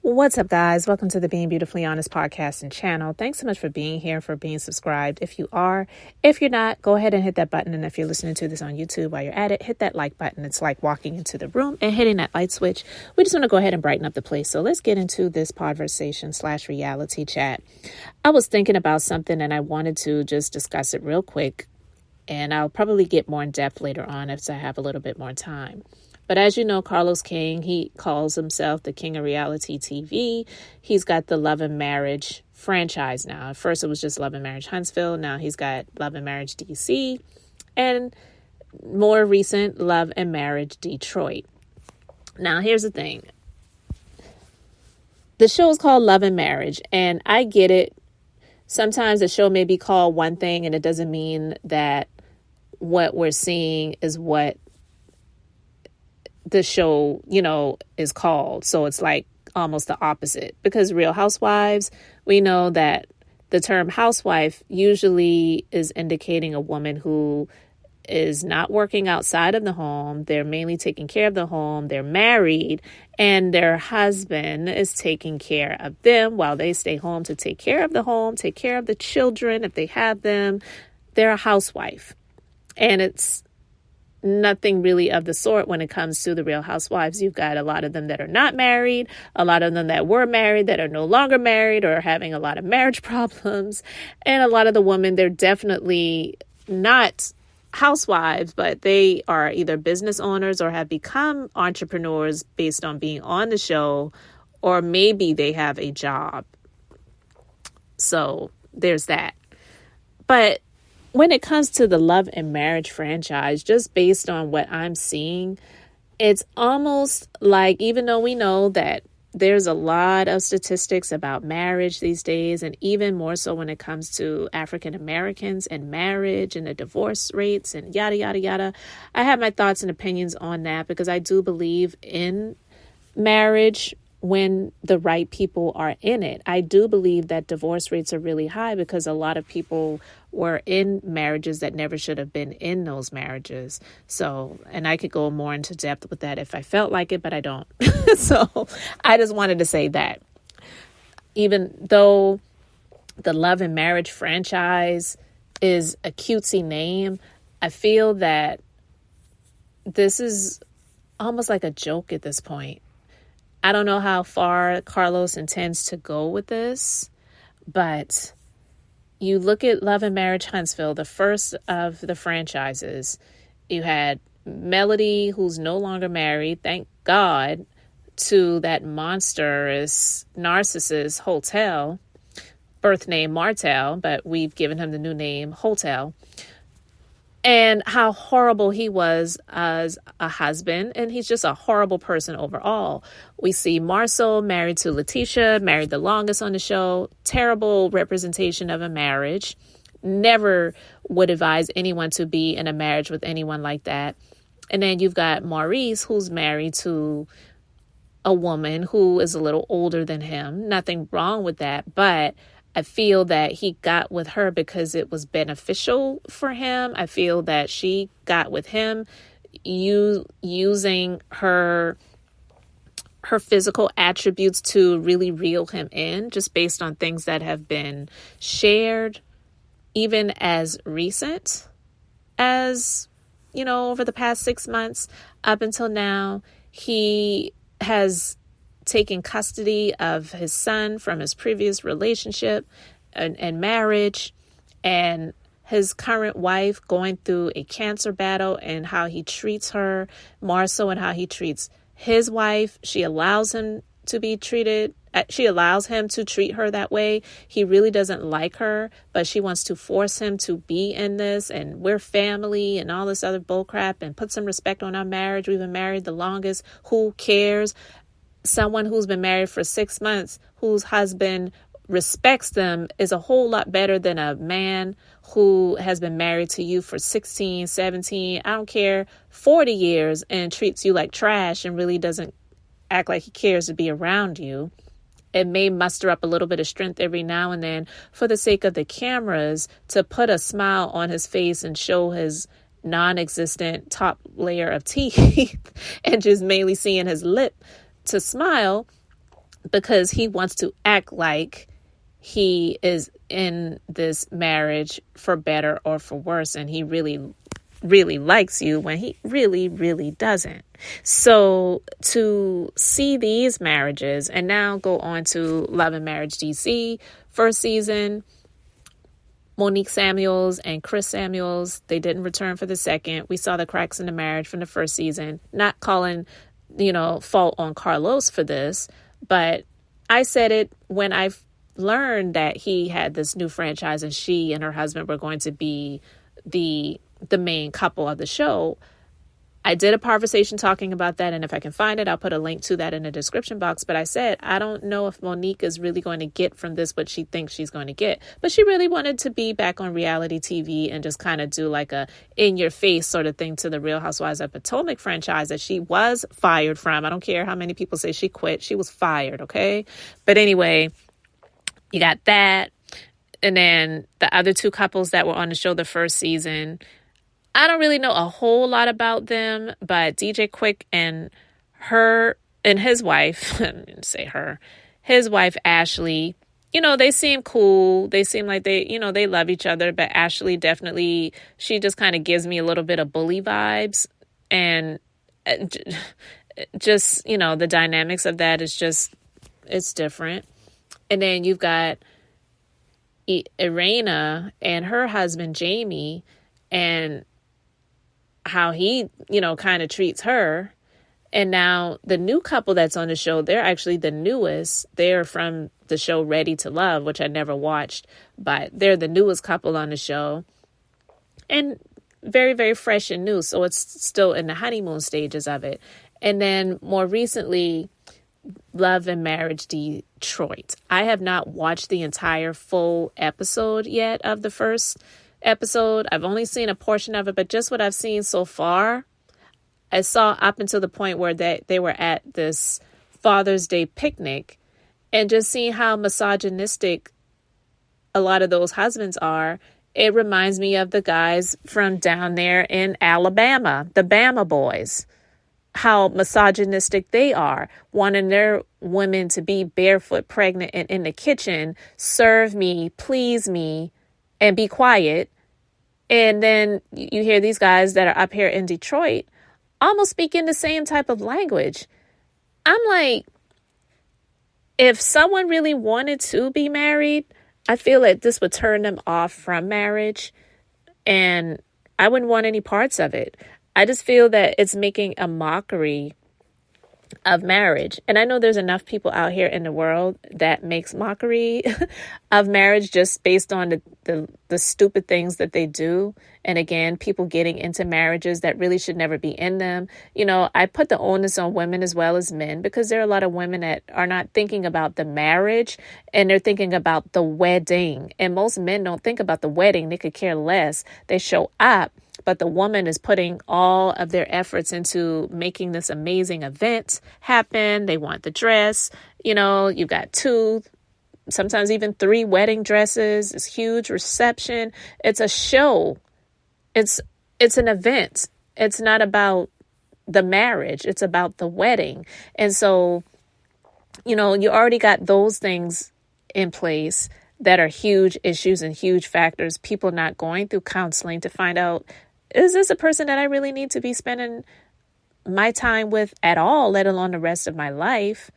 What's up, guys? Welcome to the Being Beautifully Honest podcast and channel. Thanks so much for being here, for being subscribed. If you are, if you're not, go ahead and hit that button. And if you're listening to this on YouTube while you're at it, hit that like button. It's like walking into the room and hitting that light switch. We just want to go ahead and brighten up the place. So let's get into this conversation/reality chat. I was thinking about something and I wanted to just discuss it real quick. And I'll probably get more in depth later on if I have a little bit more time. But as you know, Carlos King, he calls himself the king of reality TV. He's got the Love and Marriage franchise now. At first, it was just Love and Marriage Huntsville. Now he's got Love and Marriage DC. And more recent, Love and Marriage Detroit. Now, here's the thing. The show is called Love and Marriage. And I get it. Sometimes the show may be called one thing, and it doesn't mean that what we're seeing is what the show, is called. So it's like almost the opposite, because Real Housewives, we know that the term housewife usually is indicating a woman who is not working outside of the home. They're mainly taking care of the home. They're married and their husband is taking care of them while they stay home to take care of the home, take care of the children if they have them. They're a housewife. And it's nothing really of the sort when it comes to the Real Housewives. You've got a lot of them that are not married, a lot of them that were married that are no longer married or having a lot of marriage problems. And a lot of the women, they're definitely not housewives, but they are either business owners or have become entrepreneurs based on being on the show, or maybe they have a job. So there's that. But when it comes to the Love and Marriage franchise, just based on what I'm seeing, it's almost like, even though we know that there's a lot of statistics about marriage these days, and even more so when it comes to African Americans and marriage and the divorce rates and yada, yada, yada. I have my thoughts and opinions on that because I do believe in marriage when the right people are in it. I do believe that divorce rates are really high because a lot of people were in marriages that never should have been in those marriages. So, and I could go more into depth with that if I felt like it, but I don't. So I just wanted to say that even though the Love and Marriage franchise is a cutesy name, I feel that this is almost like a joke at this point. I don't know how far Carlos intends to go with this, but you look at Love and Marriage Huntsville, the first of the franchises. You had Melody, who's no longer married, thank God, to that monstrous narcissist Hotel, birth name Martel, but we've given him the new name Hotel. And how horrible he was as a husband. And he's just a horrible person overall. We see Marcel married to Letitia, married the longest on the show. Terrible representation of a marriage. Never would advise anyone to be in a marriage with anyone like that. And then you've got Maurice, who's married to a woman who is a little older than him. Nothing wrong with that. But I feel that he got with her because it was beneficial for him. I feel that she got with him using her physical attributes to really reel him in, just based on things that have been shared, even as recent as, over the past 6 months up until now. He has taking custody of his son from his previous relationship and marriage, and his current wife going through a cancer battle, and how he treats her, Marcel, and how he treats his wife. She allows him to treat her that way. He really doesn't like her, but she wants to force him to be in this, and we're family and all this other bullcrap, and put some respect on our marriage. We've been married the longest. Who cares? Someone who's been married for 6 months, whose husband respects them, is a whole lot better than a man who has been married to you for 16, 17, I don't care, 40 years, and treats you like trash and really doesn't act like he cares to be around you. It may muster up a little bit of strength every now and then for the sake of the cameras to put a smile on his face and show his non-existent top layer of teeth and just mainly seeing his lip to smile. because he wants to act like he is in this marriage for better or for worse, and he really really likes you when he really really doesn't. So to see these marriages, and now go on to Love and Marriage DC, first season, Monique Samuels and Chris Samuels, they didn't return for the second. We saw the cracks in the marriage from the first season. Not calling, fault on Carlos for this, but I said it when I learned that he had this new franchise and she and her husband were going to be the main couple of the show. I did a conversation talking about that, and if I can find it, I'll put a link to that in the description box. But I said, I don't know if Monique is really going to get from this what she thinks she's going to get. But she really wanted to be back on reality TV and just kind of do like a in-your-face sort of thing to the Real Housewives of Potomac franchise that she was fired from. I don't care how many people say she quit. She was fired, okay? But anyway, you got that. And then the other two couples that were on the show the first season, I don't really know a whole lot about them, but DJ Quick and his wife, I didn't say her, his wife, Ashley, they seem cool. They seem like they love each other, but Ashley definitely, she just kind of gives me a little bit of bully vibes, and just, the dynamics of that is just, it's different. And then you've got Irena and her husband, Jamie, and how he, kind of treats her. And now the new couple that's on the show, they're actually the newest. They're from the show Ready to Love, which I never watched, but they're the newest couple on the show. And very, very fresh and new. So it's still in the honeymoon stages of it. And then more recently, Love and Marriage Detroit. I have not watched the entire full episode yet of the first episode. I've only seen a portion of it, but just what I've seen so far, I saw up until the point where they were at this Father's Day picnic, and just seeing how misogynistic a lot of those husbands are. It reminds me of the guys from down there in Alabama, the Bama boys, how misogynistic they are, wanting their women to be barefoot, pregnant, and in the kitchen, serve me, please me, and be quiet. And then you hear these guys that are up here in Detroit almost speaking the same type of language. I'm like, if someone really wanted to be married, I feel like this would turn them off from marriage, and I wouldn't want any parts of it. I just feel that it's making a mockery of marriage. And I know there's enough people out here in the world that makes mockery of marriage just based on the stupid things that they do. And again, people getting into marriages that really should never be in them. I put the onus on women as well as men, because there are a lot of women that are not thinking about the marriage, and they're thinking about the wedding. And most men don't think about the wedding. They could care less. They show up, but the woman is putting all of their efforts into making this amazing event happen. They want the dress. You've got 2, sometimes even 3 wedding dresses. This huge reception. It's a show. It's an event. It's not about the marriage. It's about the wedding. And so, you already got those things in place that are huge issues and huge factors. People not going through counseling to find out, is this a person that I really need to be spending my time with at all, let alone the rest of my life?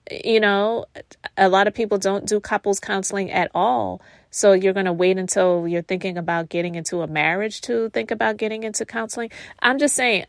A lot of people don't do couples counseling at all. So you're going to wait until you're thinking about getting into a marriage to think about getting into counseling. I'm just saying,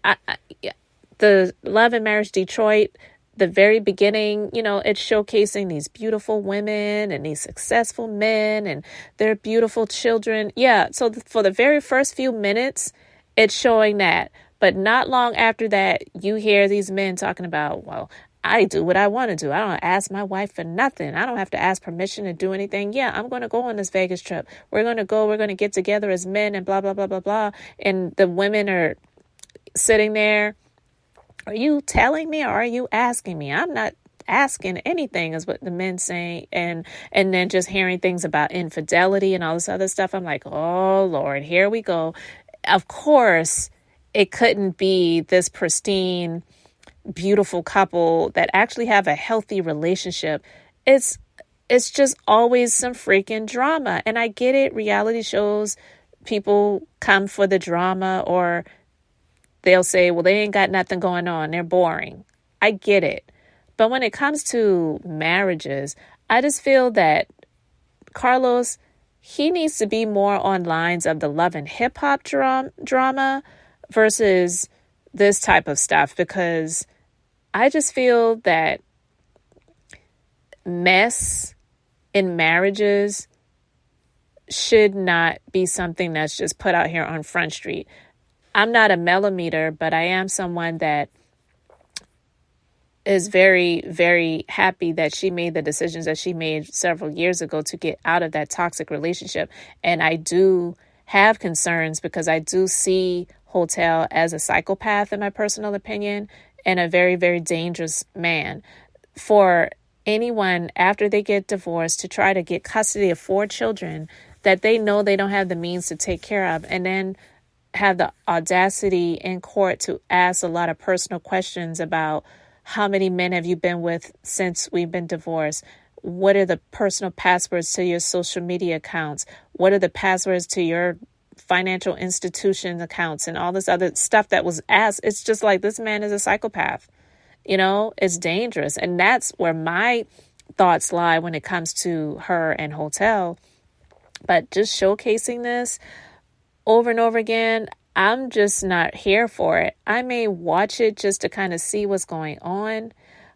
the Love and Marriage Detroit, the very beginning, it's showcasing these beautiful women and these successful men and their beautiful children. Yeah. So for the very first few minutes, it's showing that. But not long after that, you hear these men talking about, well, I do what I want to do. I don't ask my wife for nothing. I don't have to ask permission to do anything. Yeah, I'm going to go on this Vegas trip. We're going to get together as men and blah, blah, blah, blah, blah. And the women are sitting there. Are you telling me or are you asking me? I'm not asking anything, is what the men say. And then just hearing things about infidelity and all this other stuff. I'm like, oh, Lord, here we go. Of course, it couldn't be this pristine beautiful couple that actually have a healthy relationship, it's just always some freaking drama. And I get it. Reality shows, people come for the drama, or they'll say, well, they ain't got nothing going on, they're boring. I get it. But when it comes to marriages, I just feel that Carlos, he needs to be more on lines of the love and hip hop drama versus this type of stuff, because I just feel that mess in marriages should not be something that's just put out here on Front Street. I'm not a millimeter, but I am someone that is very, very happy that she made the decisions that she made several years ago to get out of that toxic relationship. And I do have concerns because I do see Hotel as a psychopath, in my personal opinion, and a very, very dangerous man. For anyone after they get divorced to try to get custody of 4 children that they know they don't have the means to take care of, and then have the audacity in court to ask a lot of personal questions about how many men have you been with since we've been divorced? What are the personal passwords to your social media accounts? What are the passwords to your financial institution accounts and all this other stuff that was asked? It's just like, this man is a psychopath. You know, it's dangerous. And that's where my thoughts lie when it comes to her and Hotel. But just showcasing this over and over again, I'm just not here for it. I may watch it just to kind of see what's going on,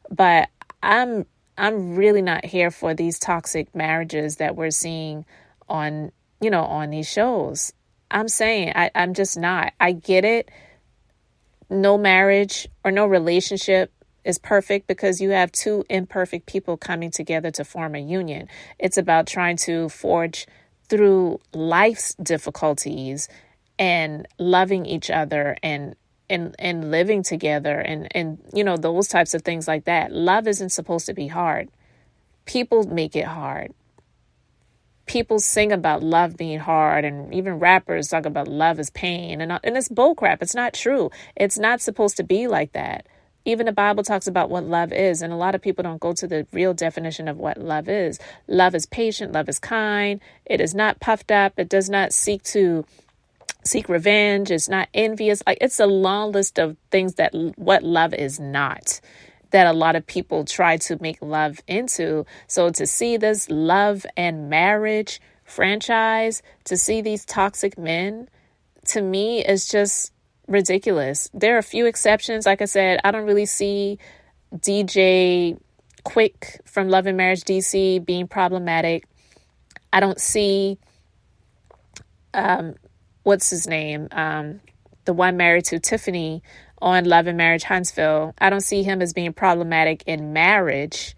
but I'm really not here for these toxic marriages that we're seeing on, on these shows. I'm saying I'm just not. I get it. No marriage or no relationship is perfect because you have 2 imperfect people coming together to form a union. It's about trying to forge through life's difficulties and loving each other and living together and those types of things like that. Love isn't supposed to be hard. People make it hard. People sing about love being hard, and even rappers talk about love is pain, and it's bullcrap. It's not true. It's not supposed to be like that. Even the Bible talks about what love is, and a lot of people don't go to the real definition of what love is. Love is patient. Love is kind. It is not puffed up. It does not seek revenge. It's not envious. Like, it's a long list of things that what love is not, that a lot of people try to make love into. So to see this Love and Marriage franchise, to see these toxic men, to me is just ridiculous. There are a few exceptions. Like I said, I don't really see DJ Quick from Love and Marriage DC being problematic. I don't see what's his name? The one married to Tiffany on Love and Marriage Huntsville. I don't see him as being problematic in marriage.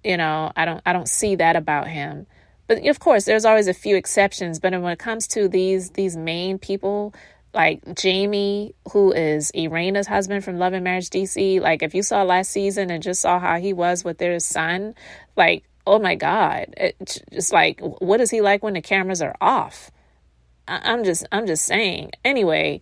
I don't see that about him. But of course, there's always a few exceptions. But when it comes to these main people, like Jamie, who is Irina's husband from Love and Marriage DC, like if you saw last season and just saw how he was with their son, like, oh my God, it's just like, what is he like when the cameras are off? I'm just saying. Anyway,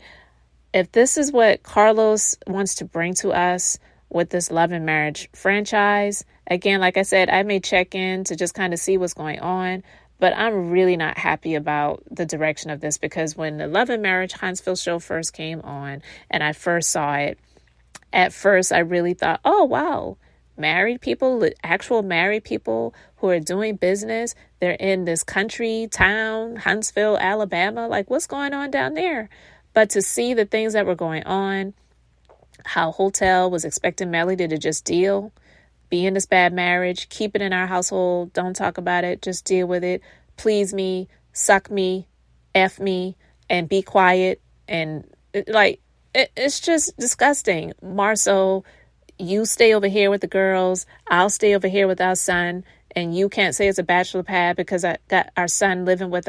if this is what Carlos wants to bring to us with this Love and Marriage franchise, again, like I said, I may check in to just kind of see what's going on, but I'm really not happy about the direction of this, because when the Love and Marriage Huntsville show first came on and I first saw it, at first I really thought, oh, wow, married people, actual married people who are doing business. They're in this country town, Huntsville, Alabama. Like, what's going on down there? But to see the things that were going on, how Hotel was expecting Melody to just deal, be in this bad marriage, keep it in our household, don't talk about it, just deal with it, please me, suck me, F me, and be quiet. And it's just disgusting. Marceau, you stay over here with the girls, I'll stay over here with our son, and you can't say it's a bachelor pad because I got our son living with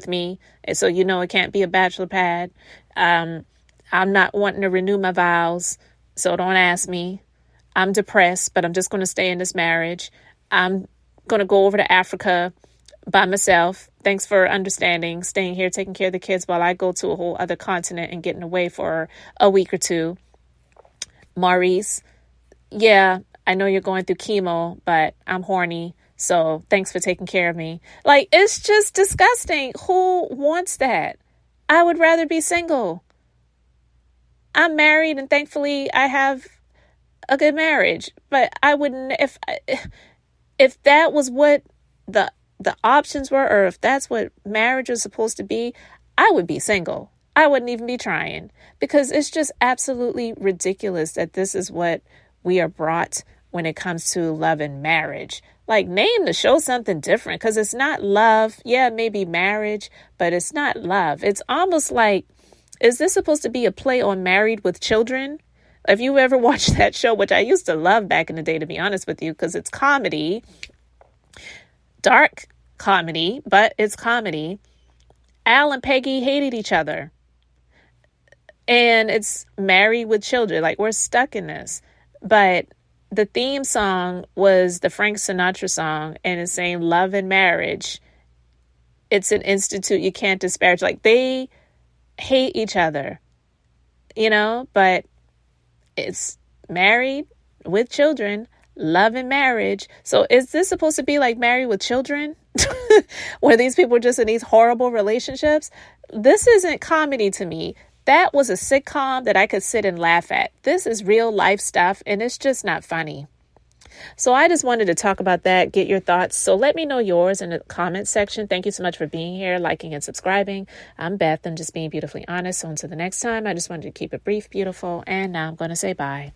me, and so it can't be a bachelor pad. I'm not wanting to renew my vows, so don't ask me. I'm depressed, but I'm just going to stay in this marriage. I'm going to go over to Africa by myself. Thanks for understanding, staying here, taking care of the kids while I go to a whole other continent and getting away for a week or two. Maurice, yeah, I know you're going through chemo, but I'm horny. So thanks for taking care of me. Like, it's just disgusting. Who wants that? I would rather be single. I'm married and thankfully I have a good marriage, but I wouldn't, if that was what the options were, or if that's what marriage is supposed to be, I would be single. I wouldn't even be trying, because it's just absolutely ridiculous that this is what we are brought when it comes to love and marriage. Like, name the show something different, because it's not love. Yeah, maybe marriage, but it's not love. It's almost like, is this supposed to be a play on Married with Children? If you ever watched that show, which I used to love back in the day, to be honest with you, because it's comedy, dark comedy, but it's comedy. Al and Peggy hated each other. And it's Married with Children. Like, we're stuck in this. But the theme song was the Frank Sinatra song, and it's saying love and marriage. It's an institute you can't disparage. Like, they hate each other, but it's Married with Children, love and marriage. So is this supposed to be like Married with Children? Where these people are just in these horrible relationships? This isn't comedy to me. That was a sitcom that I could sit and laugh at. This is real life stuff, and it's just not funny. So I just wanted to talk about that, get your thoughts. So let me know yours in the comment section. Thank you so much for being here, liking and subscribing. I'm Beth. I'm just being beautifully honest. So until the next time, I just wanted to keep it brief, beautiful, and now I'm going to say bye.